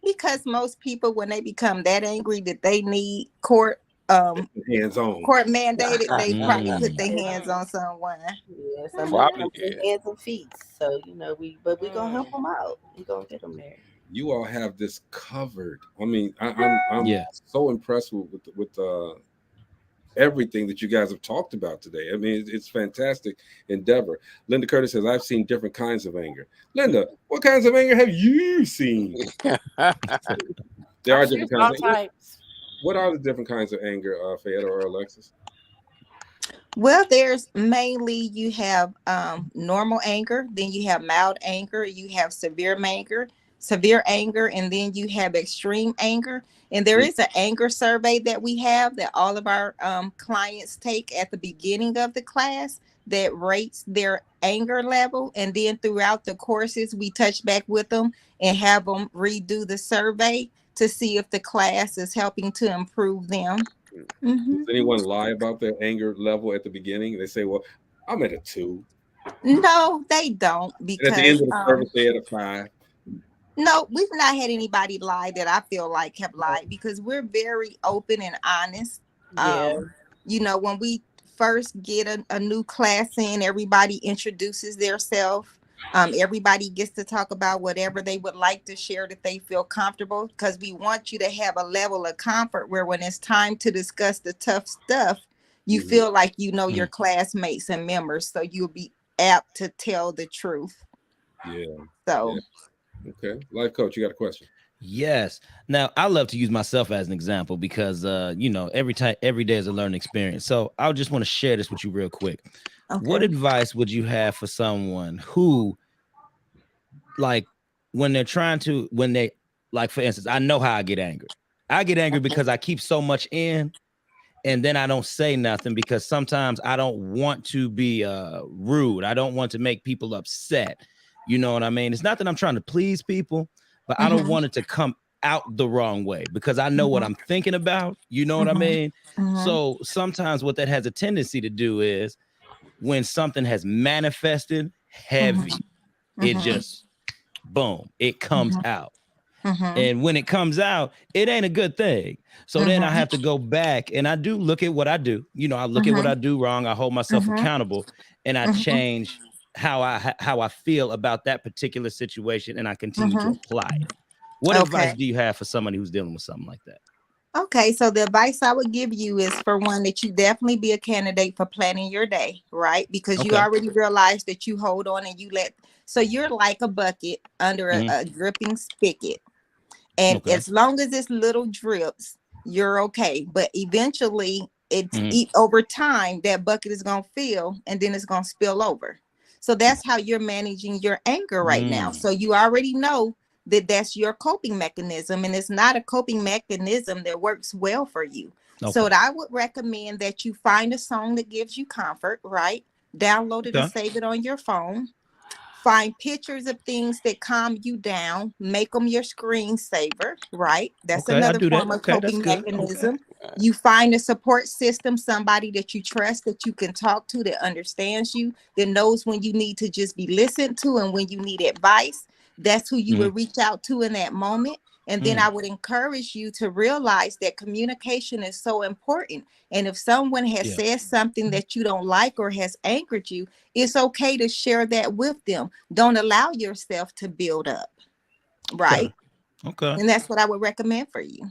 Because most people, when they become that angry that they need court hands on, court mandated, they probably put their hands on someone. Yeah, somebody hands and feet. So you know, we gonna help them out. We gonna get them there. You all have this covered. I mean, I'm so impressed with everything that you guys have talked about today. I mean, it's fantastic endeavor. Linda Curtis says, I've seen different kinds of anger. Linda, what kinds of anger have you seen? There are different kinds of anger. What are the different kinds of anger, Fayetta or Alexis? Well, there's mainly you have normal anger, then you have mild anger, you have severe anger, and then you have extreme anger. And there is an anger survey that we have that all of our clients take at the beginning of the class that rates their anger level. And then throughout the courses, we touch back with them and have them redo the survey to see if the class is helping to improve them. Does anyone lie about their anger level at the beginning? They say, well, I'm at a 2. No, they don't. Because and at the end of the service, they at a 5. No, we've not had anybody lie that I feel like have lied, because we're very open and honest. You know, when we first get a new class in, everybody introduces themselves. Everybody gets to talk about whatever they would like to share that they feel comfortable, because we want you to have a level of comfort where when it's time to discuss the tough stuff, you feel like you know your classmates and members, so you'll be apt to tell the truth. Yeah. So. Yeah. Okay. Life coach, you got a question? Yes. Now, I love to use myself as an example because, you know, every day is a learning experience. So I just want to share this with you real quick. Okay. What advice would you have for someone who, like, when they, like, for instance, I know how I get angry. I get angry because I keep so much in, and then I don't say nothing because sometimes I don't want to be rude. I don't want to make people upset. You know what I mean? It's not that I'm trying to please people, but I don't want it to come out the wrong way because I know what I'm thinking about. You know what I mean? So sometimes what that has a tendency to do is when something has manifested heavy, it just, boom, it comes out. And when it comes out, it ain't a good thing. So then I have to go back and I do look at what I do. You know, I look at what I do wrong. I hold myself accountable and I change how I feel about that particular situation, and I continue to apply it. What advice do you have for somebody who's dealing with something like that? Okay, so the advice I would give you is, for one, that you definitely be a candidate for planning your day, right? Because you already realize that you hold on and so you're like a bucket under a dripping spigot. And as long as it's little drips, you're okay. But eventually over time, that bucket is going to fill and then it's going to spill over. So that's how you're managing your anger right now. So you already know that that's your coping mechanism, and it's not a coping mechanism that works well for you. So I would recommend that you find a song that gives you comfort, right? Download it and save it on your phone. Find pictures of things that calm you down. Make them your screensaver, right? That's another form of coping mechanism. You find a support system, somebody that you trust, that you can talk to, that understands you, that knows when you need to just be listened to and when you need advice. That's who you would reach out to in that moment. And then I would encourage you to realize that communication is so important. And if someone has said something that you don't like or has angered you, it's okay to share that with them. Don't allow yourself to build up. Right. Okay. And that's what I would recommend for you.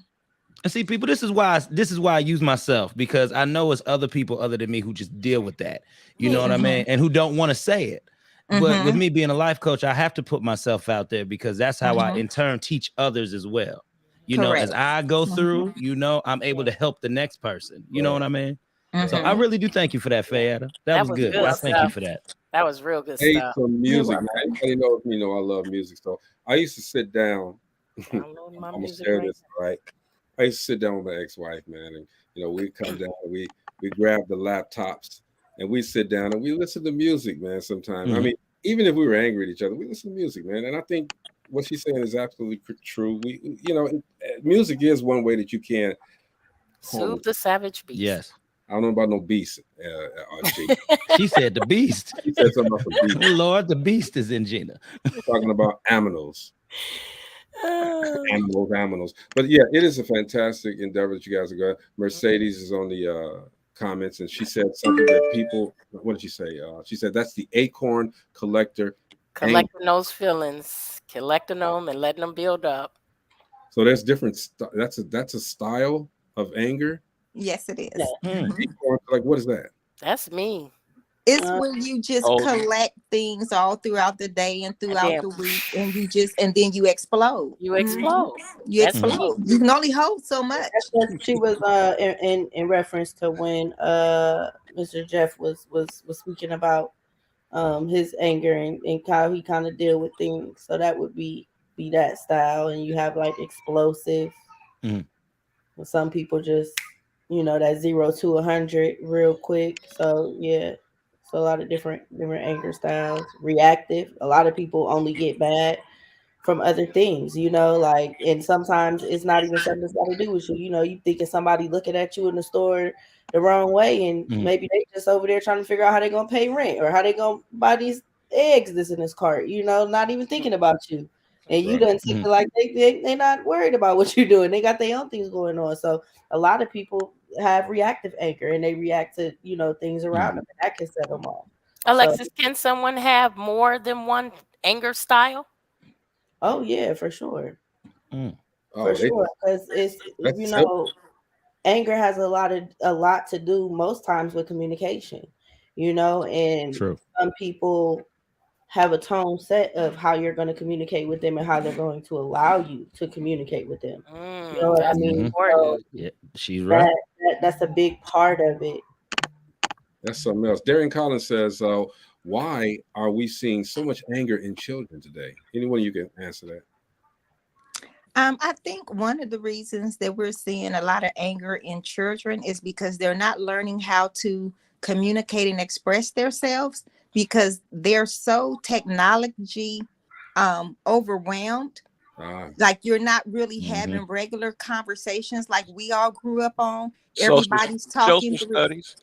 And see, people, this is why I use myself, because I know it's other people other than me who just deal with that. You know what I mean? And who don't want to say it. But with me being a life coach, I have to put myself out there, because that's how I in turn teach others as well. You know, as I go through, you know, I'm able to help the next person. You know what I mean? So I really do thank you for that, Fayetta. That was good. I thank you for that. That was real good Hey, stuff. some music, man. Anybody knows me know I love music. So I used to sit down. I'm gonna share this, right? I used to sit down with my ex-wife, man, and you know, we come down, we grab the laptops and we sit down and we listen to music, man. Sometimes, I mean, even if we were angry at each other, we listen to music, man. And I think what she's saying is absolutely true. We, you know, music is one way that you can soothe the savage beast. Yes. I don't know about no beast. She said the beast. She said something about the beast. Oh, Lord, the beast is in Gina. We're talking about aminos. Aminos. But yeah, it is a fantastic endeavor that you guys are going. Mercedes is on the comments, and she said something that people, what did she say? She said that's the acorn collector. Collecting those feelings, collecting them and letting them build up. So there's different. That's a style of anger. Yes, it is. Acorn, like, what is that? That's me. It's where you just collect things all throughout the day and throughout the week, and then you explode. You explode. You explode. You can only hold so much. That's what she was in reference to when Mr. Jeff was speaking about his anger and how he kind of deal with things. So that would be that style, and you have like explosive. Some people just, you know, that 0 to 100 real quick. So yeah. So a lot of different anger styles. Reactive. A lot of people only get mad from other things, you know, like, and sometimes it's not even something that's got to do with you. You know, you thinking somebody looking at you in the store the wrong way, and maybe they just over there trying to figure out how they're gonna pay rent or how they gonna buy these eggs that's in this cart, you know, not even thinking about you. And you done take it like they not worried about what you're doing. They got their own things going on. So a lot of people have reactive anger, and they react to, you know, things around them, and that can set them off. Alexis, can someone have more than one anger style? Oh yeah, for sure. For sure, because it's, you know, anger has a lot to do most times with communication, you know, and some people have a tone set of how you're going to communicate with them and how they're going to allow you to communicate with them. You know what I mean? So yeah, she's right. That's a big part of it. That's something else. Darren Collins says, why are we seeing so much anger in children today? Anyone you can answer that? I think one of the reasons that we're seeing a lot of anger in children is because they're not learning how to communicate and express themselves, because they're so technology overwhelmed. Like, you're not really having regular conversations like we all grew up on. Everybody's talking through studies.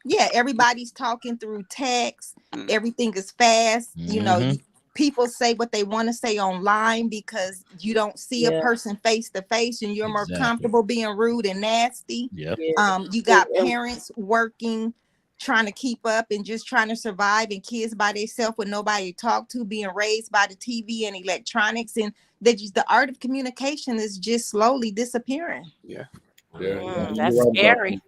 Yeah, everybody's talking through text. Everything is fast. You know, people say what they want to say online because you don't see a person face to face, and you're more comfortable being rude and nasty. You got parents working, trying to keep up and just trying to survive, and kids by themselves with nobody to talk to, being raised by the TV and electronics, and the art of communication is just slowly disappearing. That's scary.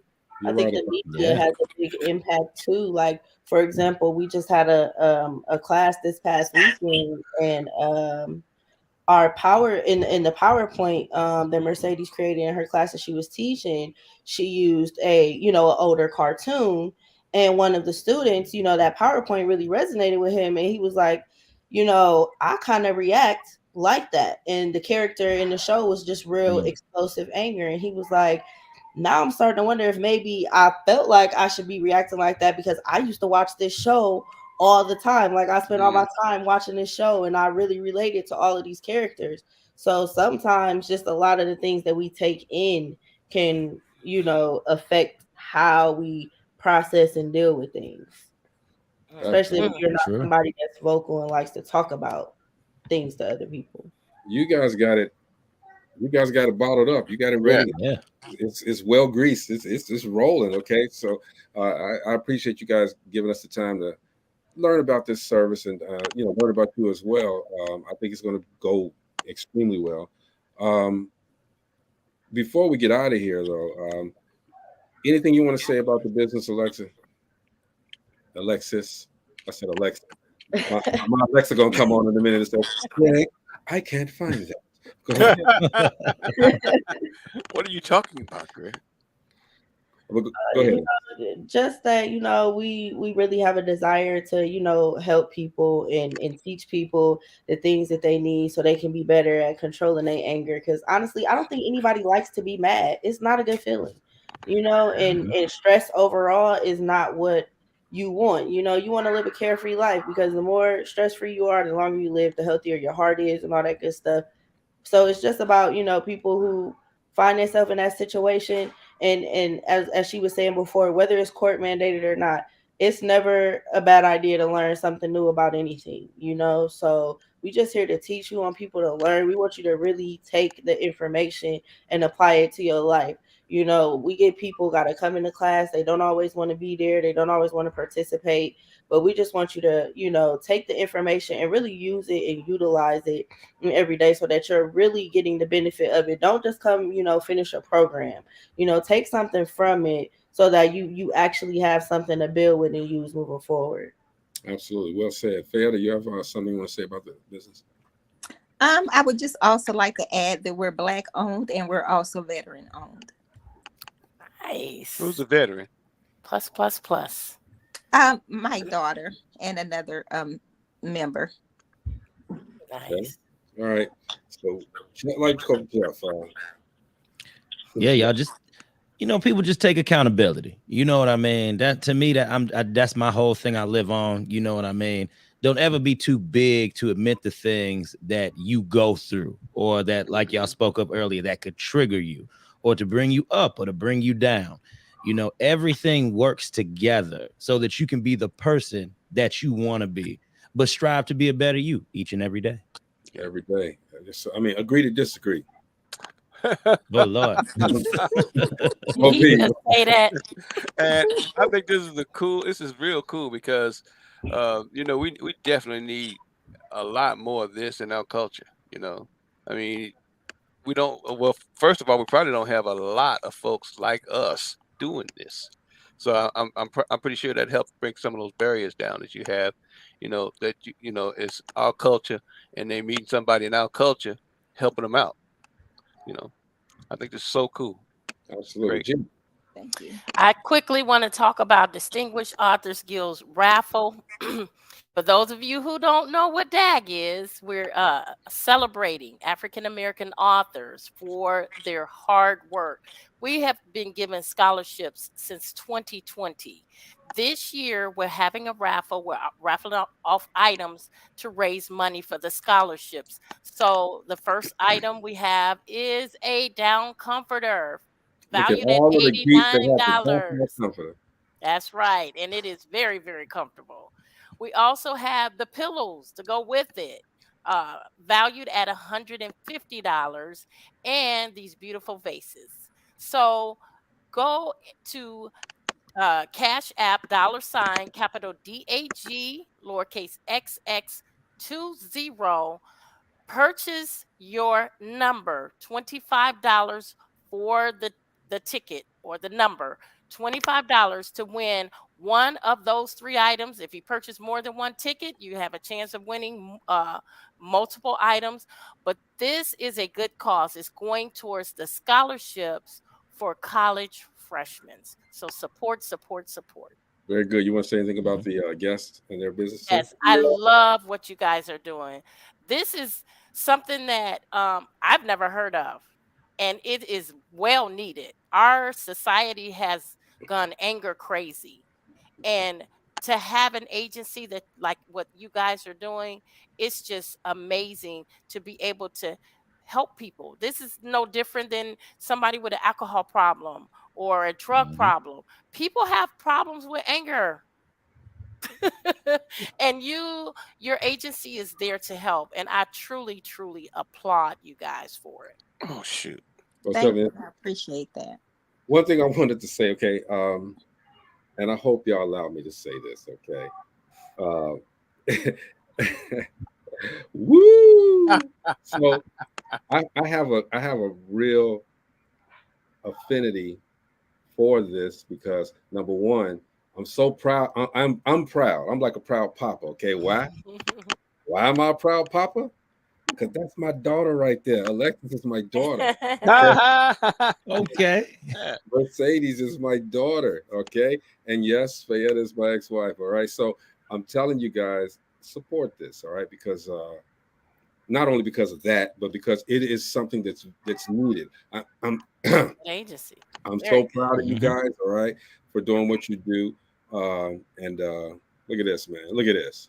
I think the media has a big impact too. Like, for example, we just had a class this past weekend, and our power in the PowerPoint that Mercedes created in her class that she was teaching, she used a an older cartoon, and one of the students, that PowerPoint really resonated with him, and he was like, I kind of react like that, and the character in the show was just real explosive anger, and he was like, now I'm starting to wonder if maybe I felt like I should be reacting like that because I used to watch this show all the time. Like I spent all my time watching this show and I really related to all of these characters. So sometimes just a lot of the things that we take in can, affect how we process and deal with things. Especially if you're not somebody that's vocal and likes to talk about things to other people. You guys got it. You guys got it bottled up. You got it ready. Yeah. It's well greased. It's rolling. Okay. So I appreciate you guys giving us the time to learn about this service and learn about you as well. I think it's going to go extremely well. Before we get out of here, though, anything you want to say about the business, Alexis? I said Alexa. My Alexa gonna come on in a minute and say, "Greg, I can't find that." What are you talking about, Greg? Go ahead. Just that we really have a desire to help people and teach people the things that they need so they can be better at controlling their anger, because honestly I don't think anybody likes to be mad. It's not a good feeling, and stress overall is not what you want. You want to live a carefree life, because the more stress free you are, the longer you live, the healthier your heart is and all that good stuff. So it's just about people who find themselves in that situation, and as she was saying before, whether it's court mandated or not, it's never a bad idea to learn something new about anything. So we just here to teach. You, want people to learn. We want you to really take the information and apply it to your life. We get people got to come into class. They don't always want to be there. They don't always want to participate. But we just want you to, take the information and really use it and utilize it every day so that you're really getting the benefit of it. Don't just come, finish a program. Take something from it so that you actually have something to build with and use moving forward. Absolutely. Well said. Fayetta, you have something you want to say about the business? I would just also like to add that we're Black owned and we're also veteran owned. Nice. Who's a veteran? Plus, plus, plus. My daughter and another member. Nice. Okay. All right. So, like Coach Jeff, yeah, y'all just people just take accountability. You know what I mean? That to me, that's my whole thing I live on. You know what I mean? Don't ever be too big to admit the things that you go through, or that, like y'all spoke up earlier, that could trigger you, or to bring you up, or to bring you down. Everything works together so that you can be the person that you want to be, but strive to be a better you each and every day. Every day. Agree to disagree. Oh Lord. You just say that. And I think this is real cool because we definitely need a lot more of this in our culture. We don't, well, first of all, we probably don't have a lot of folks like us doing this. So I'm pretty sure that helps break some of those barriers down that you have, that it's our culture and they meet somebody in our culture helping them out. I think it's so cool. Absolutely. Jim. Thank you. I quickly want to talk about Distinguished Authors Guild's raffle. For those of you who don't know what DAG is, we're celebrating African American authors for their hard work. We have been given scholarships since 2020. This year, we're having a raffle. We're raffling off items to raise money for the scholarships. So the first item we have is a down comforter valued at $89. That's right. And it is very, very comfortable. We also have the pillows to go with it, valued at $150, and these beautiful vases. So go to Cash App, $ capital DAG, lowercase XX20. Purchase your number, $25 for the ticket or the number, $25 to win one of those three items. If you purchase more than one ticket, you have a chance of winning multiple items, but this is a good cause. It's going towards the scholarships for college freshmen. So support, support, support. Very good. You want to say anything about the guests and their businesses? Yes, I love what you guys are doing. This is something that I've never heard of, and it is well needed. Our society has gone anger crazy, and to have an agency that like what you guys are doing, it's just amazing to be able to help people. This is no different than somebody with an alcohol problem or a drug problem. People have problems with anger. And your agency is there to help, and I truly applaud you guys for it. Oh shoot. Thank you. I appreciate that. One thing I wanted to say, okay, and I hope y'all allow me to say this, okay. Woo! So I have a real affinity for this because number one, I'm so proud. I'm proud. I'm like a proud papa. Okay, why? Why am I a proud papa? Because that's my daughter right there. Alexis is my daughter. Okay. Mercedes is my daughter. Okay, and yes, Fayetta is my ex-wife. All right, so I'm telling you guys, support this. All right, because not only because of that, but because it is something that's needed. I'm agency. I'm so proud of you guys. All right, for doing what you do. And look at this, man. Look at this.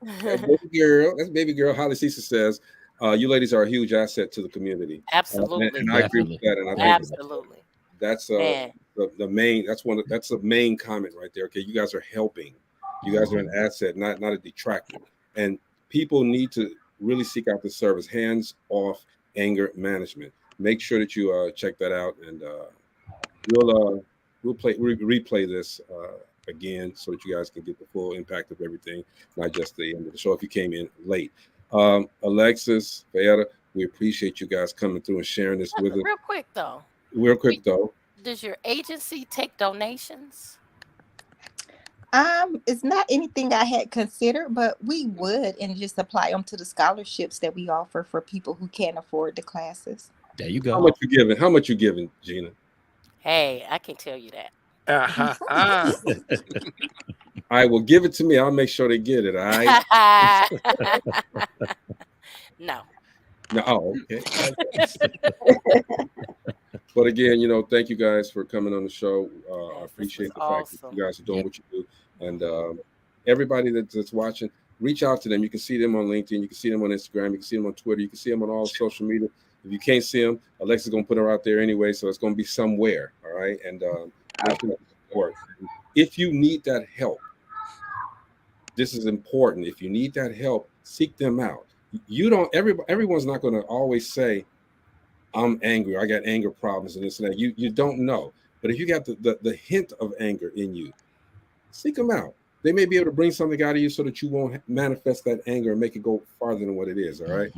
That's baby girl. Holly Cisa says, you ladies are a huge asset to the community. Absolutely. And I agree with that. And I think absolutely. That's the main, that's the main comment right there. Okay. You guys are helping. You guys are an asset, not a detractor. And people need to really seek out the service, hands off anger management. Make sure that you check that out, and we'll replay this again so that you guys can get the full impact of everything, not just the end of the show if you came in late. Alexis, Fayetta, we appreciate you guys coming through and sharing this with us. Real quick though. Does your agency take donations? It's not anything I had considered, but we would, and just apply them to the scholarships that we offer for people who can't afford the classes. There you go. How much you giving? How much you giving, Gina? Hey, I can tell you that. I will give it to me. I'll make sure they get it. All right. No. Oh, okay. But again, thank you guys for coming on the show. I appreciate the fact that you guys are doing what you do. And everybody that's watching, reach out to them. You can see them on LinkedIn. You can see them on Instagram. You can see them on Twitter. You can see them on all social media. If you can't see them, Alexa's going to put her out there anyway. So it's going to be somewhere. All right. And if you need that help, this is important. If you need that help, seek them out. Everyone's not going to always say, I'm angry. I got anger problems and this and that. You don't know. But if you got the hint of anger in you, seek them out. They may be able to bring something out of you so that you won't manifest that anger and make it go farther than what it is. All right.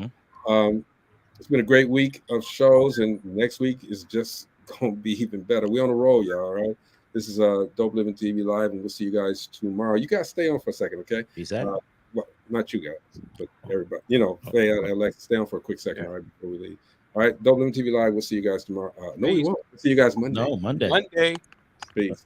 It's been a great week of shows, and next week is just going to be even better. We on the roll, y'all. All right. This is Dopeliven TV Live, and we'll see you guys tomorrow. You guys stay on for a second, okay? Peace out. Well, not you guys, but everybody. Faye and Alexa, stay on for a quick second, all right, before we leave. All right, Dopeliven TV Live. We'll see you guys tomorrow. No, we won't. We'll see you guys Monday. No, Monday. Monday. Peace.